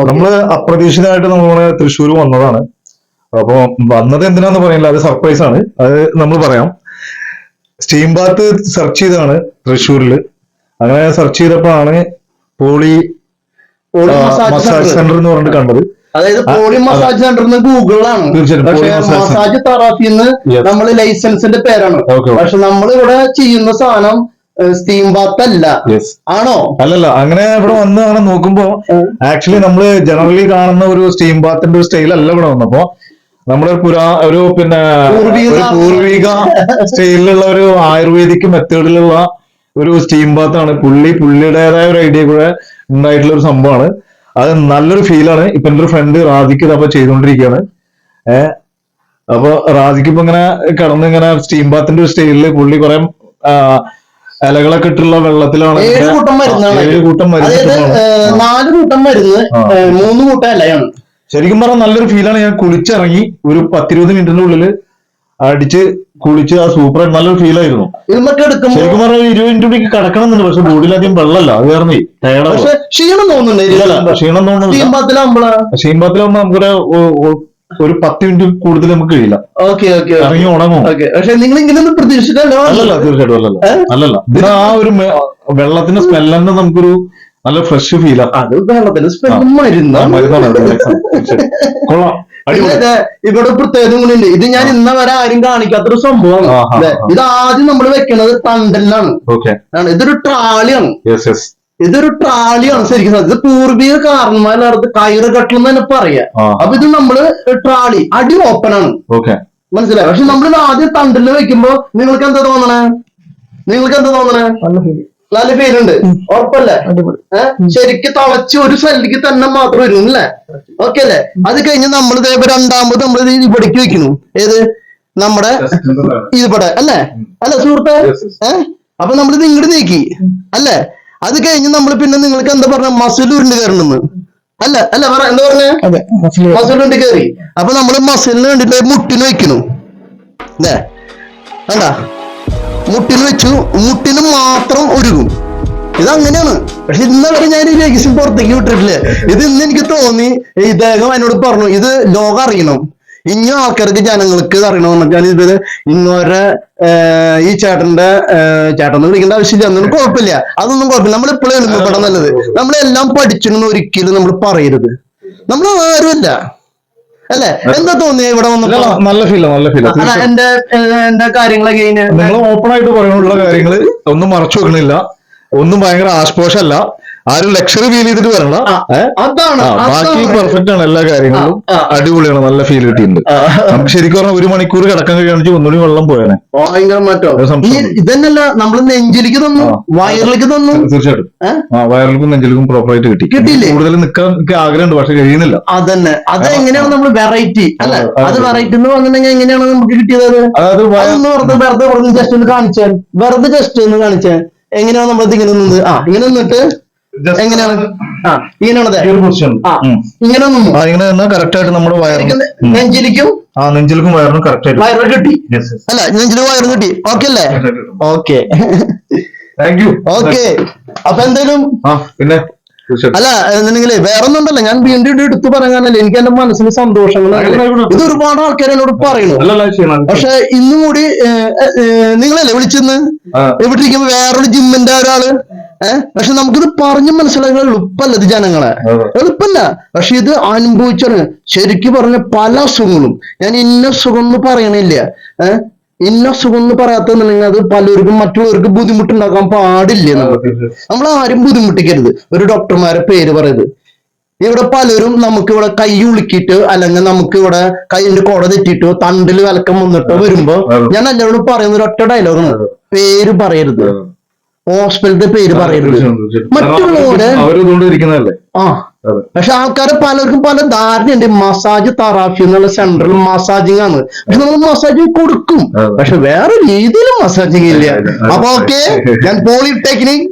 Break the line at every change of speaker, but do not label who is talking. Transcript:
നമ്മള് അപ്രതീക്ഷിതമായിട്ട് നമ്മള് തൃശ്ശൂർ വന്നതാണ്. അപ്പൊ വന്നത് എന്തിനാന്ന് പറയില്ല, അത് സർപ്രൈസ് ആണ്. അത് നമ്മൾ പറയാം. സ്റ്റീം ബാത്ത് സെർച്ച് ചെയ്താണ് തൃശ്ശൂരില്. അങ്ങനെ സെർച്ച് ചെയ്തപ്പോഴാണ് പോളി മസാജ് സെന്റർ എന്ന് പറഞ്ഞിട്ട് കണ്ടത്.
അതായത് പോളി മസാജ് സെന്റർ ഗൂഗിളിലാണ്. പക്ഷെ മസാജ് തെറാപ്പിന്ന് നമ്മള് ലൈസൻസിന്റെ പേരാണ്. പക്ഷെ നമ്മൾ ഇവിടെ ചെയ്യുന്ന സാധനം സ്റ്റീം ബാത്ത് അല്ല. ആണോ?
അല്ലല്ല, അങ്ങനെ ഇവിടെ വന്ന് അങ്ങനെ നോക്കുമ്പോ ആക്ച്വലി നമ്മള് ജനറലി കാണുന്ന ഒരു സ്റ്റീം ബാത്തിന്റെ ഒരു സ്റ്റൈൽ അല്ല ഇവിടെ വന്നപ്പോ. നമ്മുടെ ഒരു പിന്നെ പൂർവിക സ്റ്റൈലിലുള്ള ഒരു ആയുർവേദിക് മെത്തേഡിലുള്ള ഒരു സ്റ്റീം ബാത്ത് ആണ്. പുള്ളിയുടേതായ ഒരു ഐഡിയ കൂടെ ഉണ്ടായിട്ടുള്ള ഒരു സംഭവമാണ്. അത് നല്ലൊരു ഫീലാണ്. ഇപ്പൊ എന്റെ ഒരു ഫ്രണ്ട് റാദിക്ക് ഇതപ്പോ ചെയ്തുകൊണ്ടിരിക്കുകയാണ്. അപ്പൊ റാദിക്ക് ഇപ്പൊ ഇങ്ങനെ ഇങ്ങനെ സ്റ്റീം ബാത്തിന്റെ ഒരു സ്റ്റൈലില് പുള്ളി കുറെ ഇലകളൊക്കെ ഇട്ടുള്ള വെള്ളത്തിലാണ്
7 കൂട്ടം മരുന്നാണ്.
4 കൂട്ടം
മരുന്ന് 3 കൂട്ടം ഇലയാണ്.
ശരിക്കും പറഞ്ഞാൽ നല്ലൊരു ഫീലാണ്. ഞാൻ കുളിച്ചിറങ്ങി ഒരു 10-20 മിനിറ്റിന്റെ ഉള്ളില് അടിച്ച് കുളിച്ച് ആ സൂപ്പർ നല്ലൊരു ഫീലായിരുന്നു. ശരിക്കും പറഞ്ഞാൽ 20 മിനിറ്റ് കൂടി കിടക്കണമെന്നുണ്ട്. പക്ഷെ ബോഡിയിലധികം വെള്ളമല്ല, അത് കാരണം
ക്ഷീണം തോന്നുന്നുണ്ട്.
ക്ഷീണം തോന്നുന്നു. ഷീംബാത്തിലാകുമ്പോ നമുക്കൊരു ഒരു 10 മിനിറ്റ് കൂടുതൽ നമുക്ക് കഴിയില്ല. ഇറങ്ങി ഉണങ്ങും.
പക്ഷെ നിങ്ങൾ ഇങ്ങനെ പ്രതീക്ഷിച്ചല്ലോ?
അല്ലല്ല, തീർച്ചയായിട്ടും അല്ലല്ല. ഇതിന് ആ ഒരു വെള്ളത്തിന്റെ സ്മെല്ല് തന്നെ നമുക്കൊരു നല്ല ഫ്രഷ് ഫീലാണ്.
അത് വെള്ളത്തിന്റെ സ്മെല്ല് മരുന്നാണ്.
കൊള്ളാം.
ഇവിടെ പ്രത്യേകത കൂടിയുണ്ട്. ഇത് ഞാൻ ഇന്ന വരെ ആരും കാണിക്കാത്തൊരു സംഭവമാണ്. ഇത് ആദ്യം നമ്മൾ വെക്കുന്നത് തണ്ടലിലാണ്. ഇതൊരു ട്രാളിയാണ്. ശരിക്കും. ഇത് പൂർവിക കാരണന്മാരുടെ കയറ് കെട്ടലെന്ന് തന്നെ പറയാം. അപ്പൊ ഇത് നമ്മള് ട്രാളി അടി ഓപ്പൺ ആണ്. മനസ്സിലായി? പക്ഷെ നമ്മൾ ആദ്യം തണ്ടലിൽ വെക്കുമ്പോ നിങ്ങൾക്ക് എന്താ തോന്നണേ? നല്ല ഫീലുണ്ട്. ഉറപ്പല്ലേ? ശരിക്ക് തളച്ച് ഒരു സൈഡിലേക്ക് തന്നെ മാത്രം വരും അല്ലേ? ഓക്കെ അല്ലേ? അത് കഴിഞ്ഞ് നമ്മൾ രണ്ടാമത് നമ്മൾ ഇവിടേക്ക് വെക്കുന്നു. ഏത്? നമ്മുടെ ഇവിടെ അല്ലേ? അല്ല സുഹൃത്തെ? അപ്പൊ നമ്മളിത് ഇങ്ങോട്ട് നീക്കി അല്ലേ? അത് കഴിഞ്ഞ് നമ്മൾ പിന്നെ നിങ്ങൾക്ക് എന്താ പറഞ്ഞ മസിൽ ഉരുണ്ട് കയറണമെന്ന് അല്ല എന്താ പറഞ്ഞേ? മസിൽ ഉരുണ്ട് കയറി. അപ്പൊ നമ്മള് മസിലിന് വേണ്ടിട്ട് മുട്ടിന് വെക്കുന്നു. അല്ലേ? എന്താ മുട്ടിന് വെച്ചു. മുട്ടിന് മാത്രം ഒരുങ്ങും. ഇതങ്ങനെയാണ്. പക്ഷെ ഇന്ന് വരെ ഞാൻ ഈ രഹസ്യം പുറത്തേക്ക് വിട്ടിട്ടില്ല. ഇത് ഇന്ന് എനിക്ക് തോന്നി, ഇദ്ദേഹം എന്നോട് പറഞ്ഞു ഇത് ലോകം അറിയണം, ഇനി ആൾക്കാർക്ക് ജനങ്ങൾക്ക് അറിയണമെന്ന് വെച്ചാൽ ഇത് ഇങ്ങോരെ ഈ ചേട്ടൻ വിളിക്കേണ്ട ആവശ്യമില്ല. ഒന്നും കുഴപ്പമില്ല. നമ്മളിപ്പോഴും എളുപ്പപ്പെടാൻ നല്ലത്. നമ്മളെല്ലാം പഠിച്ചിരുന്ന ഒരിക്കലും നമ്മൾ പറയരുത്. നമ്മൾ ആരുമല്ല അല്ലെ? എന്താ തോന്നിയ ഇവിടെ വന്നപ്പോ?
നല്ല ഫീല.
എന്റെ കാര്യങ്ങളൊക്കെ
നിങ്ങൾ ഓപ്പൺ ആയിട്ട് പറയാനുള്ള കാര്യങ്ങള് ഒന്നും മറച്ചു വെക്കണില്ല. ഒന്നും ഭയങ്കര ആസ്പോഷല്ല. ആരും ലക്ഷറി ഫീൽ ചെയ്തിട്ട് വരണം. ബാക്കി പെർഫെക്റ്റ് ആണ്. എല്ലാ കാര്യങ്ങളും അടിപൊളിയാണ്. നല്ല ഫീൽ കിട്ടിയിട്ടുണ്ട്. നമുക്ക് ശരിക്കും പറഞ്ഞാൽ 1 മണിക്കൂർ കിടക്കാൻ കഴിയുകയാണെങ്കിൽ ഒന്നുകൂടി വെള്ളം പോയാനെ.
ഭയങ്കര മാറ്റം. ഇതന്നല്ല നമ്മൾ നെഞ്ചിലേക്ക് തന്നു, വയറിലേക്ക് തന്നു.
തീർച്ചയായിട്ടും വയറിലേക്കും നെഞ്ചിലേക്കും പ്രോപ്പറായിട്ട് കിട്ടിയില്ലേ? കൂടുതൽ നിൽക്കാൻ ആഗ്രഹമുണ്ട്, പക്ഷെ കഴിയുന്നില്ല.
അതന്നെ. അത് എങ്ങനെയാണ് നമ്മൾ വെറൈറ്റി അല്ലെ? അത് വെറൈറ്റി എന്ന് പറഞ്ഞിട്ടുണ്ടെങ്കിൽ എങ്ങനെയാണ് നമുക്ക് കിട്ടിയത്? വെറുതെ ജസ്റ്റ് ഒന്ന് കാണിച്ചാൽ എങ്ങനെയാണ് നമ്മളത് ഇങ്ങനെ നിന്ന് ഇങ്ങനെ നിന്നിട്ട് എങ്ങനെയാണ്
ഇങ്ങനെ കറക്റ്റ് ആയിട്ട് നമ്മുടെ നെഞ്ചിലേക്കും വയറിനും കറക്റ്റ് ആയിട്ട്
വയറ് കിട്ടി അല്ല? നെഞ്ചിലും വയറും കിട്ടി. ഓക്കെ അല്ലേ? Okay,
thank you.
ഓക്കെ. അപ്പൊ എന്തായാലും
പിന്നെ
അല്ല എന്നുണ്ടെങ്കിലേ വേറെ ഒന്നും ഉണ്ടല്ലോ. ഞാൻ വീണ്ടും എടുത്തു പറയാനല്ലേ, എനിക്ക് എന്റെ മനസ്സിന് സന്തോഷങ്ങളാണ്. ഇത് ഒരുപാട് ആൾക്കാർ എന്നോട് പറയുന്നു. പക്ഷെ ഇന്നും കൂടി നിങ്ങളല്ലേ വിളിച്ചെന്ന് എവിടെ ഇരിക്കുമ്പോ വേറൊരു ജിമ്മിന്റെ ഒരാള്. പക്ഷെ നമുക്കിത് പറഞ്ഞു മനസ്സിലാക്കാൻ എളുപ്പമല്ല. ഇത് ജനങ്ങളെ എളുപ്പമല്ല. പക്ഷെ ഇത് അനുഭവിച്ചാണ്. ശരിക്കും പറഞ്ഞ പല അസുഖങ്ങളും ഞാൻ ഇന്ന സുഖം എന്ന് പറയണില്ല. ഇന്ന സുഖം എന്ന് പറയാത്തുണ്ടെങ്കിൽ അത് പലർക്കും മറ്റുള്ളവർക്ക് ബുദ്ധിമുട്ടുണ്ടാക്കാൻ പാടില്ല. നമ്മൾ ആരും ബുദ്ധിമുട്ടിക്കരുത്. ഒരു ഡോക്ടർമാരെ പേര് പറയത് ഇവിടെ പലരും നമുക്ക് ഇവിടെ കൈ ഉളുക്കിയിട്ട് അല്ലെങ്കിൽ നമുക്ക് ഇവിടെ കൈയിന്റെ കുട തെറ്റിയിട്ടോ തണ്ടിൽ വിലക്കം വന്നിട്ടോ വരുമ്പോ ഞാൻ എല്ലാവരോടും പറയുന്ന ഒരു ഒറ്റ ഡയലോഗാണ്, പേര് പറയരുത്. ഹോസ്പിറ്റലിന്റെ പേര് പറയരുത്. മറ്റുള്ളവരെ പക്ഷെ ആൾക്കാരെ പലർക്കും പല ധാരണയുണ്ട്. മസാജ് തെറാപ്പി എന്നുള്ള സെൻട്രൽ മസാജിങ് ആണ്. പക്ഷെ നമ്മൾ മസാജിങ് കൊടുക്കും, പക്ഷെ വേറെ രീതിയിലും മസാജിങ് ഇല്ല. അപ്പൊ ഓക്കെ, ഞാൻ പോളിടെക്നിക്